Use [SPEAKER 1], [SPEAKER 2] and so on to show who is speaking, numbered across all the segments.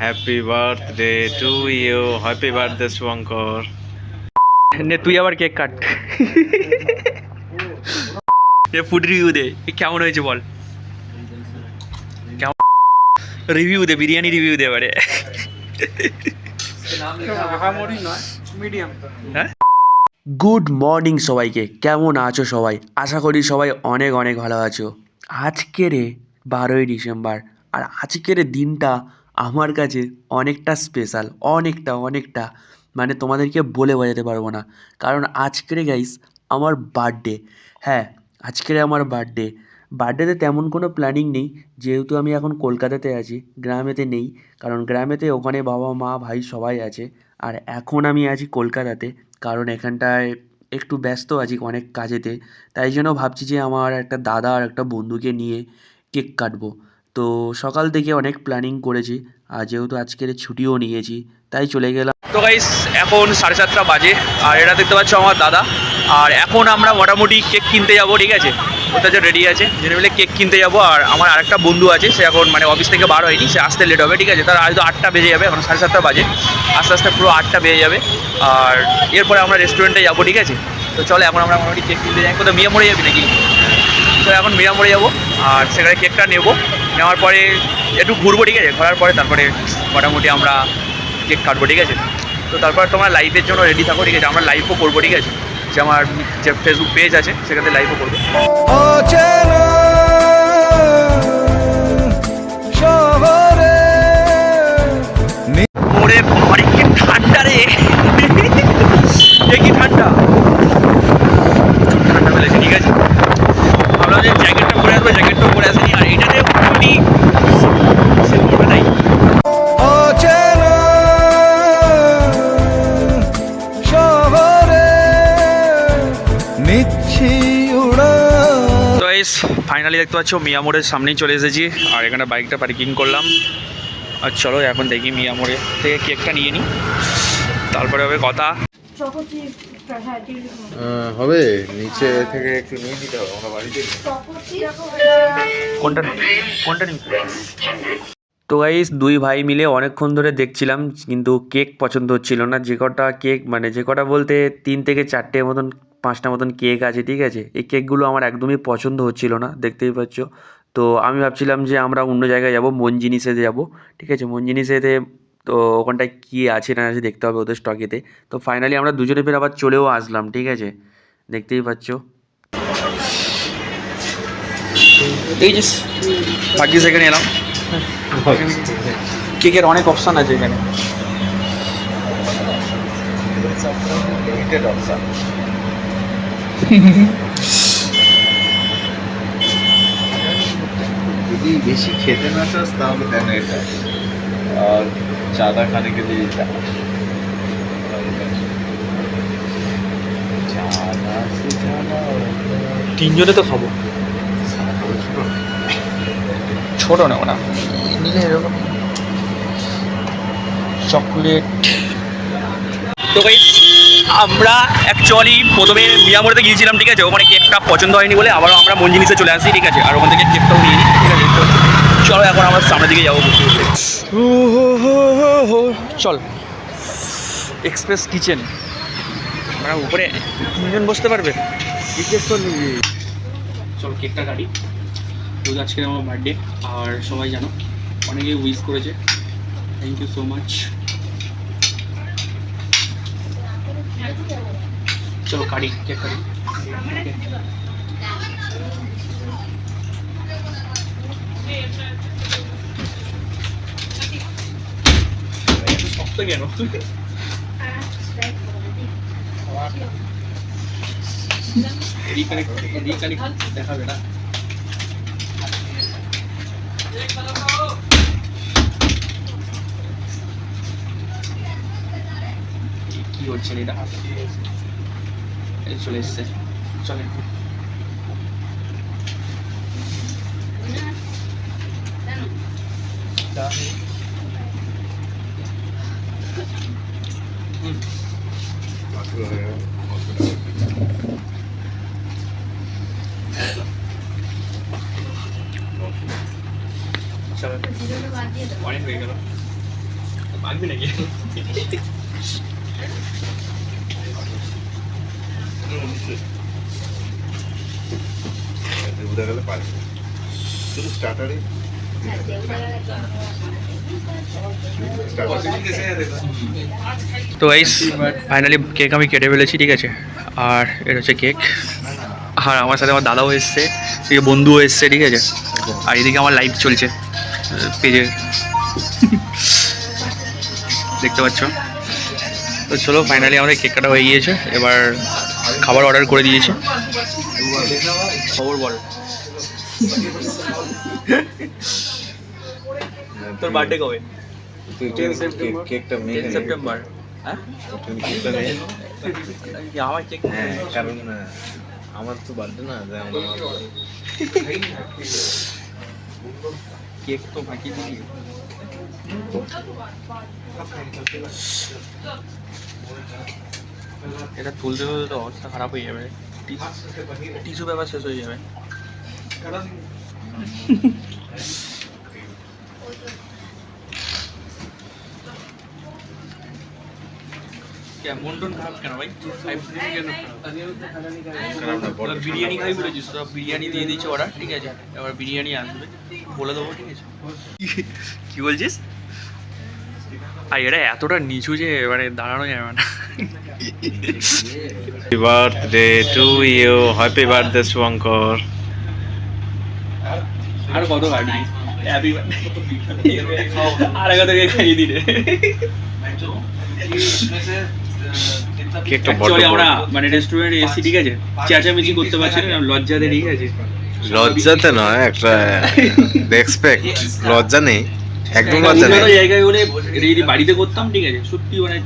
[SPEAKER 1] Happy birthday to you, happy birthday Shubhankar. নে তুই আবার কেক কাট। ফুড রিভিউ দে, কেমন হয়েছে বল। কেমন রিভিউ দে, বিরিয়ানি রিভিউ দে এবারে। হ্যাঁ, গুড মর্নিং সবাইকে, কেমন আছো সবাই? আশা করি সবাই অনেক অনেক ভালো আছো। আজকের 12ই ডিসেম্বর, আর আজকের দিনটা আমার কাছে অনেকটা স্পেশাল, অনেকটা মানে তোমাদেরকে বলে বোঝাতে পারবো না। কারণ আজকের গাইস আমার বার্থডে। হ্যাঁ, আজকের আমার বার্থডেতে তেমন কোনো প্ল্যানিং নেই, যেহেতু আমি এখন কলকাতাতে আছি, গ্রামেতে নেই। কারণ গ্রামেতে ওখানে বাবা মা ভাই সবাই আছে, আর এখন আমি আছি কলকাতাতে। কারণ এখানটায় একটু ব্যস্ত আছি অনেক কাজেতে, তাই জন্য ভাবছি যে আমার একটা দাদা আর একটা বন্ধুকে নিয়ে কেক কাটবো। তো সকাল থেকে অনেক প্ল্যানিং করেছি, আর যেহেতু আজকের ছুটিও নিয়েছি, তাই চলে গেলাম। তো গাইস এখন 7:30 বাজে, আর এটা দেখতে পাচ্ছ আমার দাদা। আর এখন আমরা মোটামুটি কেক কিনতে যাবো, ঠিক আছে? ওটা যে রেডি আছে, জেনে মিলে কেক কিনতে যাবো। আর আমার আরেকটা বন্ধু আছে, সে এখন মানে অফিস থেকে বার হয়নি, সে আসতে লেট হবে, ঠিক আছে? তার হয়তো 8টা বেজে যাবে, এখন 7:30 বাজে, আস্তে আস্তে পুরো 8টা বেজে যাবে। আর এরপরে আমরা রেস্টুরেন্টে যাবো, ঠিক আছে? তো চলো এখন আমরা মোটামুটি কেক কিনতে যাই। কোথাও মিয়া মোড়ে যাবি নাকি? তো এখন মিয়া মোড়ে যাবো, আর সেখানে কেকটা নেবো। নেওয়ার পরে একটু ঘুরবো, ঠিক আছে? ঘোরার পরে তারপরে মোটামুটি আমরা কেক কাটবো, ঠিক আছে? তো তারপর তোমরা লাইভের জন্য রেডি থাকো, ঠিক আছে? আমরা লাইভও করবো, ঠিক আছে? যে আমার যে ফেসবুক পেজ আছে সেখানে লাইভও করবো। ওরে বাবারে, কি ঠান্ডা রে! কি ঠান্ডা, ঠান্ডা ফেলেছে, ঠিক আছে? ভাবলাম যে জ্যাকেটটা পরে আসবো, জ্যাকেটটাও পরে আসেনি। আর এটাতে মোটামুটি সে পড়বে নাই। ফাইনালি দেখতে পাচ্ছ মিয়া মোড়ের সামনেই চলে এসেছি, আর এখানে বাইকটা পার্কিং করলাম। আর চলো এখন দেখি মিয়া মোড়ে থেকে কেকটা নিয়ে নিই, তারপরে হবে কথা।
[SPEAKER 2] হবে নিচে থেকে একটু নিয়ে নিতে হবে, আমরা বাড়িতে
[SPEAKER 1] কোনটা কোনটা নিই? তো গাইস দুই ভাই মিলে অনেকক্ষণ ধরে দেখছিলাম, কিন্তু কেক পছন্দ হচ্ছিল না। যে কটা কেক মানে যে কটা বলতে 3 থেকে 4টে মতন 5টা মতন কেক আছে, ঠিক আছে? এই কেকগুলো আমার একদমই পছন্দ হচ্ছিল না, দেখতেই পাচ্ছ। তো আমি ভাবছিলাম যে আমরা অন্য জায়গায় যাব, মন জিনিসেতে যাব, ঠিক আছে? মন জিনিসেতে তো ওখানটায় কী আছে না আছে দেখতে হবে ওদের স্টকেতে। তো ফাইনালি আমরা দুজনে ফের আবার চলেও আসলাম, ঠিক আছে? দেখতেই পাচ্ছ। এই যে ভাগ্যিস এখানে এলাম, কেকের অনেক অপশান আছে এখানে।
[SPEAKER 2] যদি বেশি খেতে না চাস তাহলে দেন এটা, আর চাঁদা খানে কে দিয়ে এটা।
[SPEAKER 1] তিনজনে তো খাবো, ছোট নেবো না, নিলে এরকম চকলেট। তো গাইস আমরা অ্যাকচুয়ালি প্রথমে মিয়ামোড়েতে গিয়েছিলাম, ঠিক আছে? ওখানে কেকটা পছন্দ হয়নি বলে আবারও আমরা মন জিনিসে চলে আসি, ঠিক আছে? আর ওখান থেকে কেকটাও নিয়ে নিই, ঠিক আছে? চলো এখন আমরা সামনের দিকে যাবো। চল এক্সপ্রেস কিচেন, আমরা উপরে 3জন বসতে পারবে। চলো কেকটা কাটি। তো আজকে আমার বার্থডে, আর সবাই জানো অনেকে উইশ করেছে, থ্যাংক ইউ সো মাচ। চলো কাটি, কেক কাটি। শক্ত কেন? দেখাবে না কি হচ্ছে এটা, এই চলে এসছে। চলে অনেক হয়ে গেল। মাখবি নাকি?
[SPEAKER 2] শুধু স্টার্টারে
[SPEAKER 1] তো গাইস ফাইনালি কেক আমি কেটে ফেলেছি, ঠিক আছে। আর এটা হচ্ছে কেক। আর আমার সাথে আমার দাদাও এসছে, এদিকে বন্ধুও এসছে, ঠিক আছে। আর এদিকে আমার লাইভ চলছে পেজে, দেখতে পাচ্ছ। তো চলো ফাইনালি আমাদের কেক কাটা হয়ে গিয়েছে, এবার খাবার অর্ডার করে দিয়েছে। খবর বল, তোর বার্থডে কবে?
[SPEAKER 2] কেকটা
[SPEAKER 1] 10 সেপ্টেম্বর। হ্যাঁ আমার কেক,
[SPEAKER 2] হ্যাঁ, কারণ আমার তো বার্থডে না,
[SPEAKER 1] কেক তো বাকি দিবি। এটা তুলতে তুলতে তো অবস্থা খারাপ হয়ে যাবে, টিস্যু পেপার শেষ হয়ে যাবে। মন টন খারাপ কেন ভাই? বিরিয়ানি খাই বলেছিস তো, বিরিয়ানি দিয়ে দিয়েছে ওরা, ঠিক আছে। এবার বিরিয়ানি আসবে, বলে দেবো, ঠিক আছে। কি বলছিস? আর এটা এতটা নিচু যে মানে দাঁড়ানো যাবে না।
[SPEAKER 2] Happy birthday to you, happy birthday Shubhankar.
[SPEAKER 1] আর কত কাটবি? হ্যাপি আর আগে থেকে খাইয়ে দিলে।
[SPEAKER 2] কেকটা বড়
[SPEAKER 1] Actually
[SPEAKER 2] বড়।
[SPEAKER 1] আমরা মানে রেস্টুরেন্টে এসি, ঠিক আছে, চেঁচামেচি করতে পারছি না লজ্জাতে, ঠিক আছে।
[SPEAKER 2] লজ্জাতে নয়, একটা রেসপেক্ট, লজ্জা নেই, একদম লজ্জা
[SPEAKER 1] অন্যান্য
[SPEAKER 2] নেই।
[SPEAKER 1] জায়গায় হলে এটা যদি বাড়িতে করতাম, ঠিক আছে, সত্যি মানে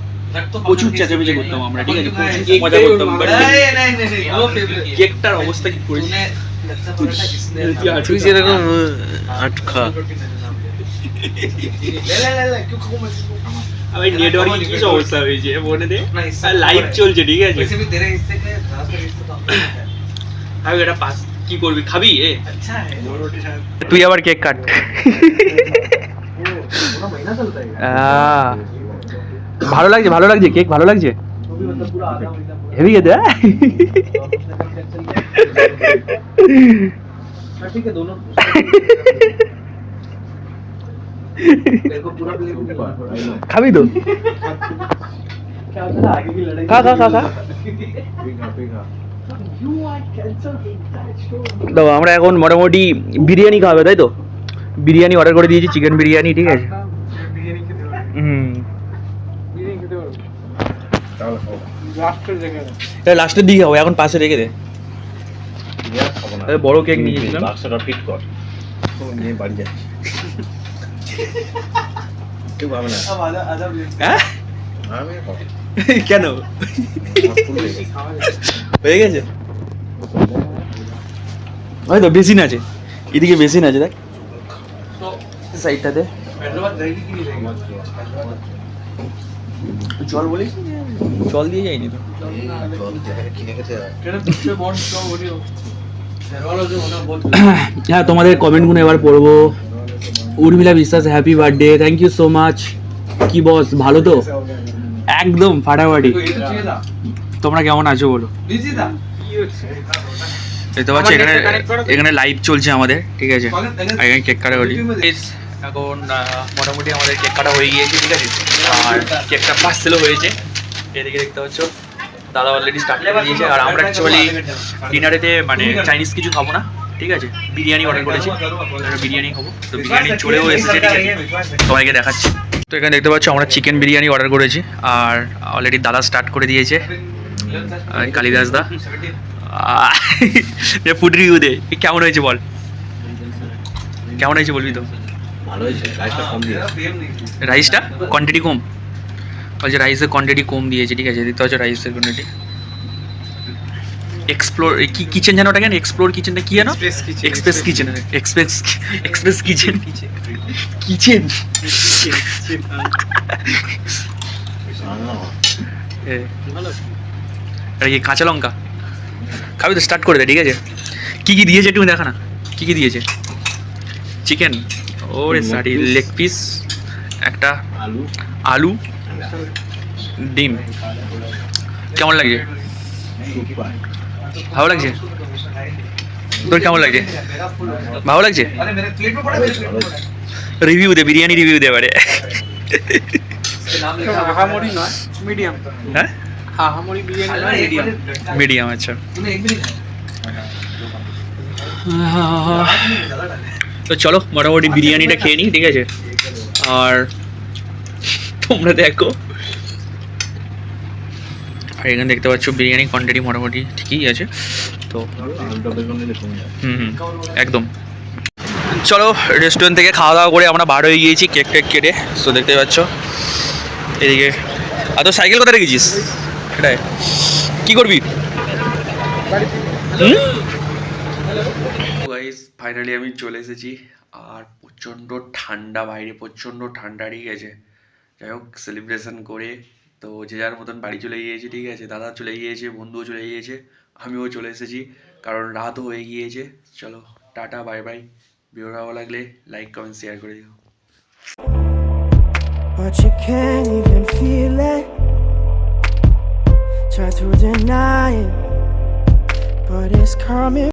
[SPEAKER 1] প্রচুর চেঁচামেচি করতাম আমরা, ঠিক আছে, প্রচুর মজা করতাম। বাট কেকটার অবস্থা কি করেছি
[SPEAKER 2] তুই যেরকম আটকা,
[SPEAKER 1] আমি নেটওয়ার্কিং কি অবস্থা হয়েছে মনে দে, লাইভ চলছে, ঠিক আছে। আমি এটা পাস কি করবি, খাবি? তুই আবার কেক কাট। ভালো লাগছে, ভালো লাগছে, কেক ভালো লাগছে, হেভি খেতে। খাবি তো? খা খা খা খা। তো আমরা এখন মোটামুটি বিরিয়ানি খাবে, তাই তো? বিরিয়ানি অর্ডার করে দিয়েছি, চিকেন বিরিয়ানি, ঠিক আছে। লাস্টের দিকে খাবো, এখন পাশে রেখে দে। বড় কেক নিয়েছিলাম।
[SPEAKER 2] বাক্সটা ফিট কর, নিয়ে বাড়ি যাচ্ছি। কেউ ভাবে না,
[SPEAKER 1] হ্যাঁ
[SPEAKER 2] আমি খাবো।
[SPEAKER 1] কেন হয়ে গেছে? হয়তো বেসিন আছে, এদিকে বেসিন আছে, দেখ সাইডটাতে। জল বলিস, জল দিয়ে যায়নি তো।
[SPEAKER 2] কিনে খেতে হয়।
[SPEAKER 1] হ্যাঁ, তোমাদের কমেন্টগুলো এবার পড়বো। Urmila Biswas, happy birthday, thank you so much. কি বস, ভালো তো? একদম ফাটাফাটি। তোমরা কেমন আছো বলো? দেখতে পাচ্ছি এখানে এখানে লাইভ চলছে আমাদের, ঠিক আছে। আর এখানে কেক কাটা হলি। এখন মোটামুটি আমাদের কেক কাটা হয়ে গিয়েছে, ঠিক আছে। আর কেকটা পার্সেলও হয়েছে, এদিকে দেখতে পাচ্ছ। দাদা অলরেডি স্টার্ট করে দিয়েছে। আর আমরা অ্যাকচুয়ালি ডিনারেতে মানে চাইনিজ কিছু খাবো না, ঠিক আছে। বিরিয়ানি অর্ডার করেছি, বিরিয়ানি খাবো। তো বিরিয়ানি চলেও এসেছে, ঠিক আছে, সবাইকে দেখাচ্ছি। তো এখানে দেখতে পাচ্ছ আমরা চিকেন বিরিয়ানি অর্ডার করেছি। আর অলরেডি দাদা স্টার্ট করে দিয়েছে, কালিদাস দা। ফুড রিভিউ দে, কেমন হয়েছে বল, কেমন হয়েছে বলবি তো?
[SPEAKER 2] ভালো হয়েছে, রাইসটা কম দিয়ে।
[SPEAKER 1] রাইসটা কোয়ান্টিটি কম বলছে, রাইসের কোয়ান্টিটি কম দিয়েছে, ঠিক আছে। দেখতে পাচ্ছ রাইসের কোয়ান্টিটি। এক্সপ্লোর কি কিচেন জানো ওটা, কেন এক্সপ্লোর কিচেনটা কি জানো? Express kitchen, express kitchen kitchen. আর কি কাঁচা লঙ্কা খাবি তো? স্টার্ট করে দে, ঠিক আছে। কি কি দিয়েছে একটু দেখা না, কি কি দিয়েছে? চিকেন, ওরে সারি লেগ পিস, একটা
[SPEAKER 2] আলু
[SPEAKER 1] আলু, ডিম। কেমন লাগছে?
[SPEAKER 2] সুপার।
[SPEAKER 1] ভালো লাগছে? তোর কেমন লাগছে? ভালো লাগছে? রিভিউ দে, বিরিয়ানি রিভিউ দে এবারে।
[SPEAKER 3] আহামরি নয়, মিডিয়াম।
[SPEAKER 1] হ্যাঁ,
[SPEAKER 3] আহামরি বিরিয়ানি নয়, মিডিয়াম।
[SPEAKER 1] মিডিয়াম। আচ্ছা, তো চলো মোটামুটি বিরিয়ানিটা খেয়ে নিই, ঠিক আছে? আর তোমরা দেখো, আর এখানে দেখতে পাচ্ছ বিরিয়ানি কোয়ান্টিটি মোটামুটি ঠিকই আছে তো।
[SPEAKER 2] আলুটা বেগুন দিলে কমে যাবে।
[SPEAKER 1] হুম, একদম। চলো, রেস্টুরেন্ট থেকে খাওয়া দাওয়া করে আমরা বার হয়ে গিয়েছি কেক টেক কেটে। তো দেখতে পাচ্ছ এদিকে। আর তো সাইকেল কোথায় রেখেছিস? সেটাই, কি করবি? গাইস, ফাইনালি আমি চলে এসেছি। আর প্রচণ্ড ঠান্ডা বাইরে, প্রচণ্ড ঠান্ডা, ঠিক আছে? যাই হোক, সেলিব্রেশন করে তো যে যার মতন বাড়ি চলে গিয়েছে, ঠিক আছে? দাদা চলে গিয়েছে, বন্ধুও চলে গিয়েছে, আমিও চলে এসেছি, কারণ রাতও হয়ে গিয়েছে। চলো, টাটা, বাই বাই। ভিডিও ভালো লাগলে লাইক কমেন্ট শেয়ার করে দিও।
[SPEAKER 4] But you can't even feel it. Try to deny it, but it's coming.